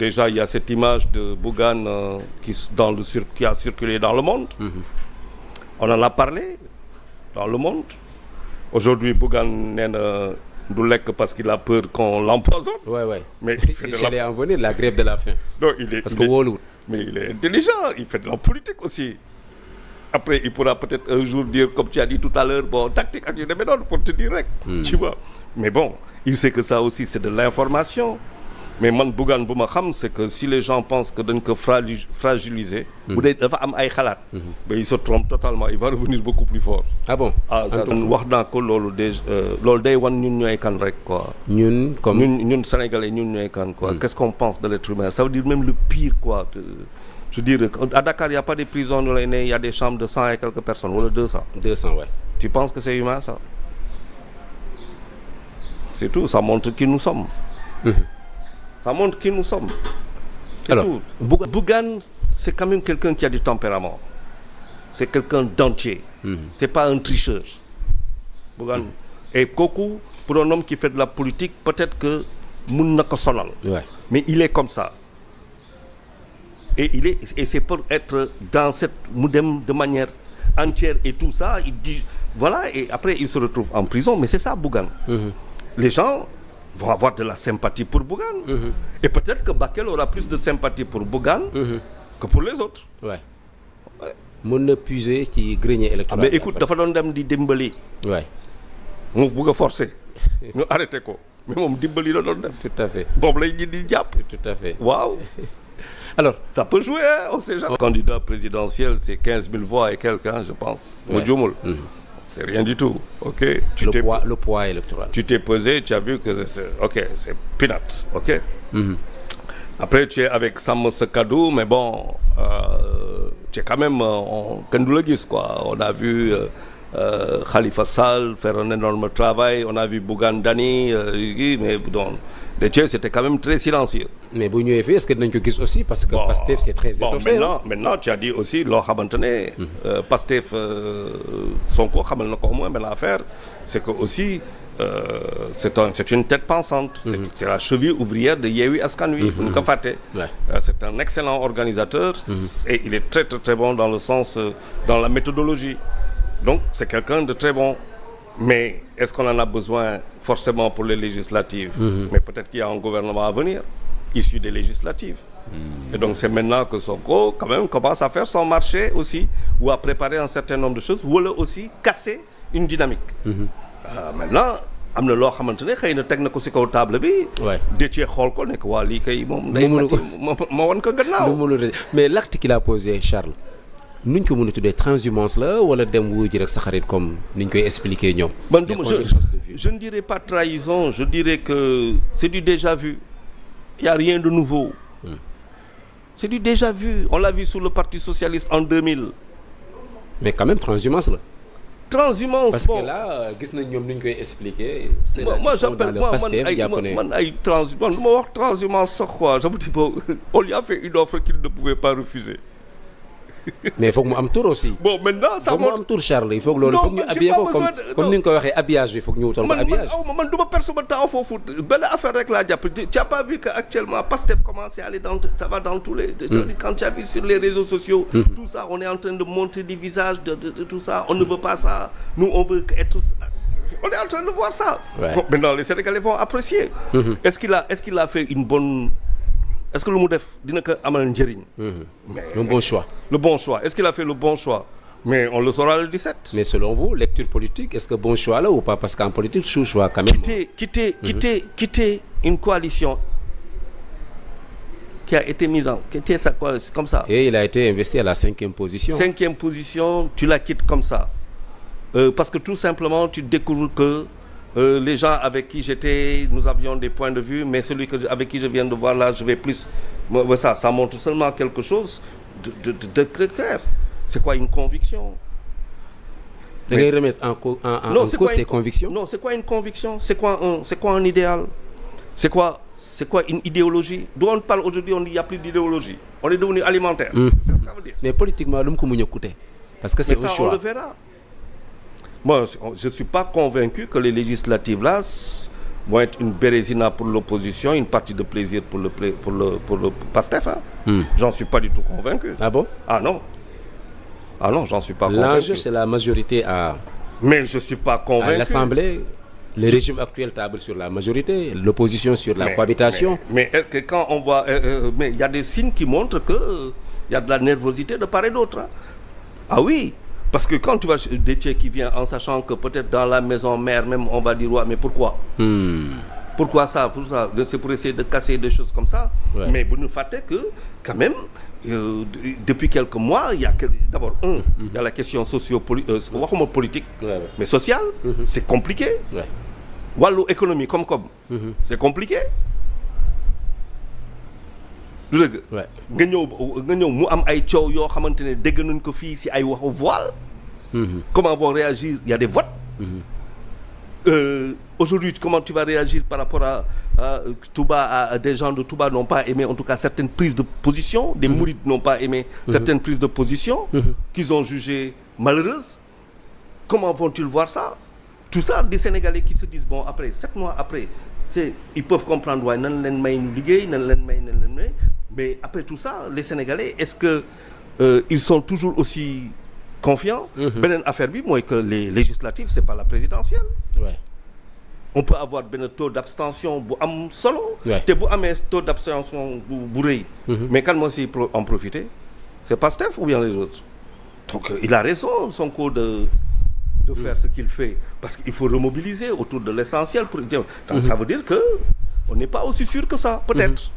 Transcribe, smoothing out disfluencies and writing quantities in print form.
déjà, il y a cette image de Bougane qui a circulé dans le monde. On en a parlé dans le monde. Aujourd'hui, Bougane n'est du lekk parce qu'il a peur qu'on l'empoisonne. Ouais. Mais j'allais en venir, la grève de la faim. Non, Mais il est intelligent, il fait de la politique aussi. Après, il pourra peut-être un jour dire, comme tu as dit tout à l'heure, bon, tactique, pour te dire, tu vois. Mais bon, il sait que ça aussi, c'est de l'information. Mais man Bougane bu ma xam c'est que si les gens pensent que dañ ko fragiliser bu dee dafa am ay xalaat mais il se trompe totalement, il va revenir beaucoup plus fort. Ah bon? Wax naa ko loolu day wan ñun ñooy kan rek quoi. ñun sénégalais ñun ñooy kan quoi. Qu'est-ce qu'on pense de l'être humain? Ça veut dire même le pire quoi. Je veux dire à Dakar il y a pas des prisons il y a des chambres de 100 et quelques personnes wala 200. 200 ouais. Tu penses que c'est humain ça? C'est tout, ça montre qui nous sommes. Ça montre qui nous sommes. Alors, Bougane, c'est quand même quelqu'un qui a du tempérament. C'est quelqu'un d'entier. C'est pas un tricheur. Bougane. Et Kokou, pour un homme qui fait de la politique, peut-être que mun na ko sonal. Mais il est comme ça. Et c'est pour être dans cette moudem de manière entière et tout ça, il dit voilà, et après il se retrouve en prison, mais c'est ça Bougane. Les gens vont avoir de la sympathie pour Bougane. Et peut-être que Bakel aura plus de sympathie pour Bougane que pour les autres. Mën na puiser ci grenier électoral. Mais écoute, dafa doon dem di dimbali. Mu bëgg a forcer. ñu arrêté ko. Mais moom dimbali la doon def. Tout à fait. Boobu lay di jàpp. Tout à fait. Waaw. Alors, ça peut jouer, hein, on sait jamais. Le candidat présidentiel, c'est 15 000 voix et quelques, hein, je pense. C'est rien du tout, ok. Le poids électoral. Tu t'es pesé, tu as vu que c'est peanuts, ok. Après, tu es avec Sam Sekadou, mais bon, tu es quand même Kendoulagis, quoi. On a vu Khalifa Sall faire un énorme travail, on a vu Bougane Dany, mais bon, Déthié, c'était quand même très silencieux. Mais bu ñëwee fii est-ce que dinañ ko gis aussi parce que Pastef c'est très étoffé. Maintenant tu as dit aussi loo xamante ne Pastef Sonko xamal na ko au moins benn affaire c'est que aussi c'est une tête pensante. C'est la cheville ouvrière de Yewwi Askan Wi. bu ñu ko fàtte. C'est un excellent organisateur. Et il est très très très bon dans le sens dans la méthodologie. Donc c'est quelqu'un de très bon. Mais est-ce qu'on en a besoin forcément pour les législatives? Mais peut-être qu'il y a un gouvernement à venir issu des législatives. Et donc c'est maintenant que Sonko quand même commence à faire son marché aussi ou à préparer un certain nombre de choses ou aussi casser une dynamique. Maintenant am na loo xamante ne xëy na teg na ko ci kaw table bi. Déthié xool ko nekk waa lii kay moom. day ma wan ko gannaaw. Mais l'acte qu'il a posé Charles. nuñ ko mën a tuddee transhumance la wala dem wuyu ji rek sa xarit comme niñ koy expliquer ñoom. man je ne dirais pas trahison, je dirais que c'est du déjà vu. Il y a rien de nouveau. C'est du déjà vu. On l'a vu sous le Parti socialiste en 2000. Mais quand même transhumance la. Transhumance parce que là gis nañ ñoom niñ koy expliquer. C'est la mission dans le Pastef japonais. man ay transhumance du ma wax transhumance sax quoi ça veut dire on lui a fait une offre qu'il ne pouvait pas refuser. Mais il faut que mu am tour aussi. Bon maintenant ça montre mu am tour Charles il faut que loolu foog ñu habillé ko comme ni nga ko waxee habillage bi foog ñu wutal ko habillage. man du ma perdre sama temps foofu benn affaire rek laa jàpp tu as pas vu que actuellement Pastef commence à aller ça va dans tous les. Quand tu as vu sur les réseaux sociaux. Tout ça on est en train de montrer des visages de tout ça on ne veut pas ça nous on veut être. On est en train de voir ça. Bon, maintenant les Sénégalais vont apprécier. Est-ce qu'il a fait une bonne. Est-ce que lu mu def dina ko amal njëriñ. Le bon choix. Le bon choix. Est-ce qu'il a fait le bon choix? Mais on le saura le 17. Mais selon vous, lecture politique, est-ce que bon choix là ou pas? Parce qu'en politique, choix quand même. Quitter une coalition qui a été mise en... Quitter sa coalition comme ça. Et il a été investi à la 5e position. 5e position, tu la quittes comme ça. Parce que tout simplement, tu découvres que les gens avec qui j'étais, nous avions des points de vue, mais celui avec qui je viens de voir là, je vais plus... Ça montre seulement quelque chose de très clair. C'est quoi une conviction? Vous allez remettre en cause ces convictions? Non, c'est quoi une conviction? C'est quoi un idéal? C'est quoi une idéologie? D'où on parle aujourd'hui, on dit qu'il n'y a plus d'idéologie. On est devenu alimentaire. C'est ça que ça veut dire. Mais politiquement, l'homme comment nous coûter? Parce que c'est un choix. On le verra. Moi, je ne suis pas convaincu que les législatives là, vont être une bérésina pour l'opposition, une partie de plaisir pour le PASTEF. J'en suis pas du tout convaincu. Ah bon? Ah non, j'en suis pas convaincu. L'enjeu, c'est la majorité Mais je suis pas convaincu. à l'Assemblée. Le régime actuel table sur la majorité, l'opposition sur la cohabitation. Mais quand on voit... mais il y a des signes qui montrent qu'il y a de la nervosité de part et d'autre. Hein. Ah oui, parce que quand tu vois Déthié qui vient en sachant que peut-être dans la maison mère même, on va dire, ouais, mais pourquoi Pourquoi ça? C'est pour essayer de casser des choses comme ça. Ouais. Mais vous nous faites que, quand même, depuis quelques mois, il y a d'abord, il y a la question socio-politique, mais sociale, c'est compliqué. Ouais. Wàllu économie comme c'est compliqué. lu dëgg. nga ñëw mu am ay coow yoo xamante ne dégg nañ ko fii si ay waxu voile. Comment vont réagir? Il y a des votes. Aujourd'hui, comment tu vas réagir par rapport à Touba? Des gens de Touba n'ont pas aimé, en tout cas, certaines prises de position. Des mourides n'ont pas aimé certaines prises de position qu'ils ont jugées malheureuses. Comment vont-ils voir ça? Tout ça, des Sénégalais qui se disent, bon, après, 7 mois après, ils peuvent comprendre, ouais, mais après tout ça, les Sénégalais, est-ce que ils sont toujours aussi confiants? Benen affaire bi, moi, que les législatives, c'est pas la présidentielle. Ouais. On peut avoir un taux d'abstention bu am solo. Te bu amé taux d'abstention bu reuy. Mais quand moi si en profiter, c'est Pastef ou bien les autres. Donc il a raison, son cours de faire ce qu'il fait, parce qu'il faut remobiliser autour de l'essentiel. Donc ça veut dire que on n'est pas aussi sûr que ça, peut-être.